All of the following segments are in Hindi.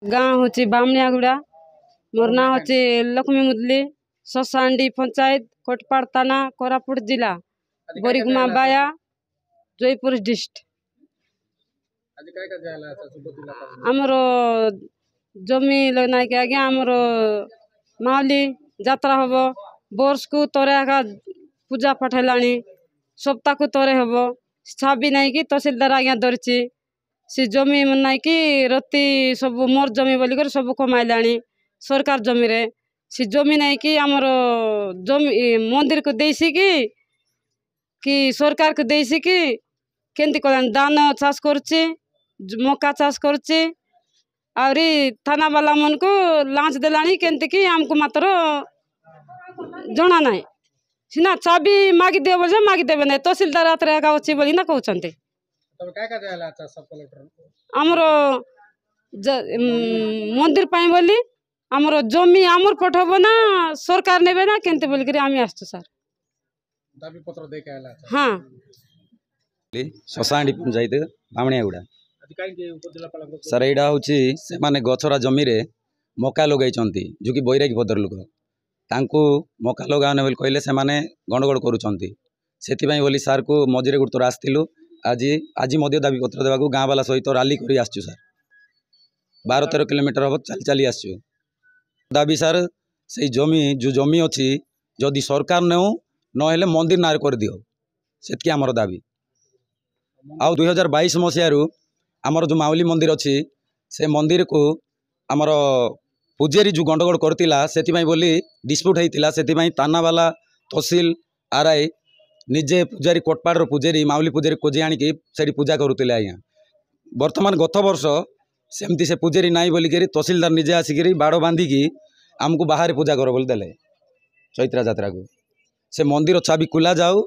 गाँ हूँ बामनियागुड़ा। मोर ना हूँ लक्ष्मी मुदली, शशांडी पंचायत, कोटपाड़ थाना, कोरापुट जिला, बोरीगुमा बाया, जयपुर डिस्ट्रिक्ट। आमर जमी ना कि आज्ञा आमर माउली जात्रा हम वर्ष को तोरे आगा पूजा पाठ है, सप्ताह को तोरे हम छाबी नहीं कि तहसीलदार आज्ञा धरची से जमी ना कि रत्ती सब मोर जमी बोलिक सब कमाइलाणी सरकार जमी रे से जमी नहीं कि आमर जमी मंदिर को देसी कि सरकार को देसी कि केमती कलानी धान चाष करची, मका चाष करची, आउरी थाना वाला मन को लांच देलानी केमती कि आमको मात्र जना नहीं सीना चाबी मागी दे बोल मागी देवे नहीं तहसीलदार आतरे आगा अच्छी बोली ना कहते आमर मंदिर पाई बोली आमर जमी आमर पठब ना सरकार नेबे ना केमती बोलिक आम आसु सर दाबी पत्र दे के आला हाँ शशांडी पंचायत बामनियागुड़ा सर यहाँ हूँ से गछरा जमी रे मका लगे जो कि बैरागी पदर लोक तांकू मका लगाने बोली कहले से गंडगोल करुँच बोली सार को मझे गोटे थर आसलु आज आज दाबी पत्र देवाक गाँ वाला सहित राली कर आसचु सर 12-13 किलोमीटर हम चली चली आसचु दाबी सार से जमी जो जमी अच्छी जदि सरकार नेउ नहेले मंदिर नार कर दियो सेतकी आमर दाबी आउ 2022 मसीह आमर जो माउली मंदिर अच्छी से मंदिर को आमर पूजेरी जो गंडगोल करतिला सेति बोली डिस्प्यूट होता से थाना वाला तहसील आरआई निजे पूजारी कोटपाड़ पूजेरी माउली पूजेरी खोजी आणिकी से पूजा करुले आज्ञा बर्तमान गत वर्ष सेमती से पूजेरी नाई बोलिक तहसीलदार निजे आसिक बाड़ बांधिकी आमको बाहर पूजा कर बोली देले चैत्रा जात्रा को से मंदिर छाबी खुला जाऊ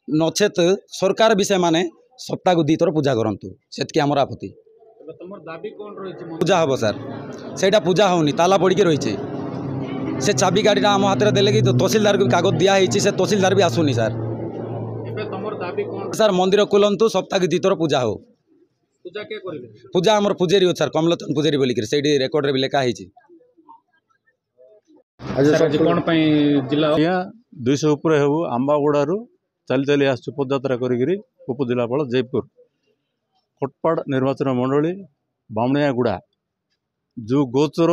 नचेत सरकार भी से माने सप्ताह को 2 थर पूजा करंतु सेतकी आमर आपत्ति पूजा हम सर सेटा पूजा होनी ताला पड़ी रही से चाबी गाड़ीटा आम हाथ में देले कि तहसीलदार को कागज दिखाई से तहसीलदार भी आसुनी सर सर मंदिर खोलतु सप्ताह की 2 थर पूजा हो पूजा आमर पूजेरी हो सर कमलोचन पूजेरी बोलिक से रेकर्ड भी लिखाई कौन जिला 200 उपर हो आंबागुड़ारू चली चली आसु पदयात्रा करी उपजिलापाल जयपुर कोटपाड़ निर्वाचन मंडली बामनियागुड़ा जो गोचर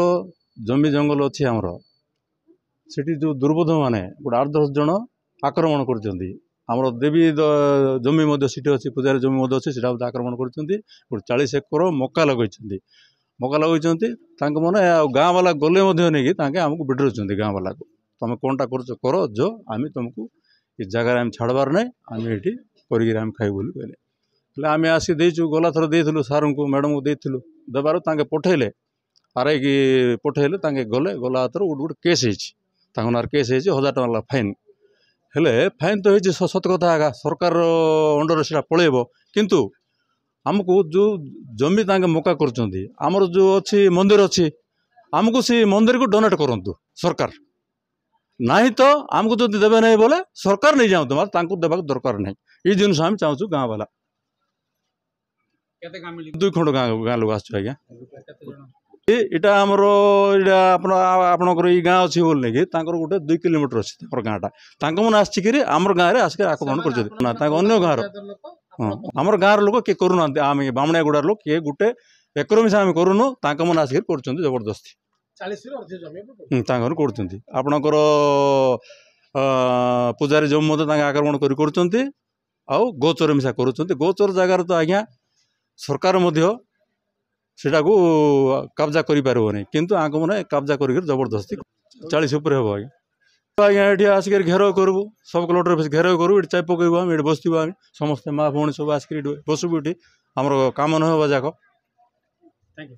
जमी जंगल अच्छी आमर सेठी जो दुर्बोध माने गोटे 8-10 जन आक्रमण कर देवी जमी सीट अच्छी पूजारी जमी अच्छी से आक्रमण कर 40 एकर मका लगे मका लगे मैंने गाँ वाला गले नहीं आमको बिडर गाँ वाला को तुम कौनटा कर जो आम तुमको ये जगार आम छाड़बार ना आम ये कर खाई बोली कहले आम आसिक देचु गला थर देलु सार को मैडम को देलु देवार पठेले आरआई की पठेले गले गला हाथ गोटे गोटे केस होना केस हो 1000 टଙ୍କା फाइन हेले फाइन तो होती सत कथा आगा सरकार अंडर से पलैब किंतु आमको जो जमी मका करमर जो अच्छी मंदिर अच्छी आमको से मंदिर को डोनेट करूँ सरकार नहीं तो आमको जो देवे नहीं बोले सरकार नहीं जाऊँ तुम देवा दरकार नहीं ये जिन आम चाहूँ गाँ वाला 2 खंड गाँ लोग आज्ञा इटा आमर आपणकर ये गाँ अच्छी बोल नहीं कि गोटे 2 किलोमीटर अच्छी गाँटा मैंने आसिक आमर गाँव में आसिक आक्रमण कर गाँव हाँ आमर गाँव लोक किए करूना आम बामनियागुड़ा लोक किए गोटे एकर मिसा आम करूनु मैंने आसिक कर जबरदस्ती 40 आपणकर पूजारी जमी मत आक्रमण कर गोचर मिसा कर गोचर जगार तो आज्ञा सरकार सेटा को कब्जा करें किंतु आंक मैंने कब्जा कर जबरदस्ती 40 उपर हम आज्ञा ये आसिक घेराव करूँ सब कलेक्टर ऑफिस घेराव करूँ ये चाय पकड़ू आम ये बसबू आम समस्त माँ भौणी सब आसिक बसबू ये आमर कम न जाक। Thank you.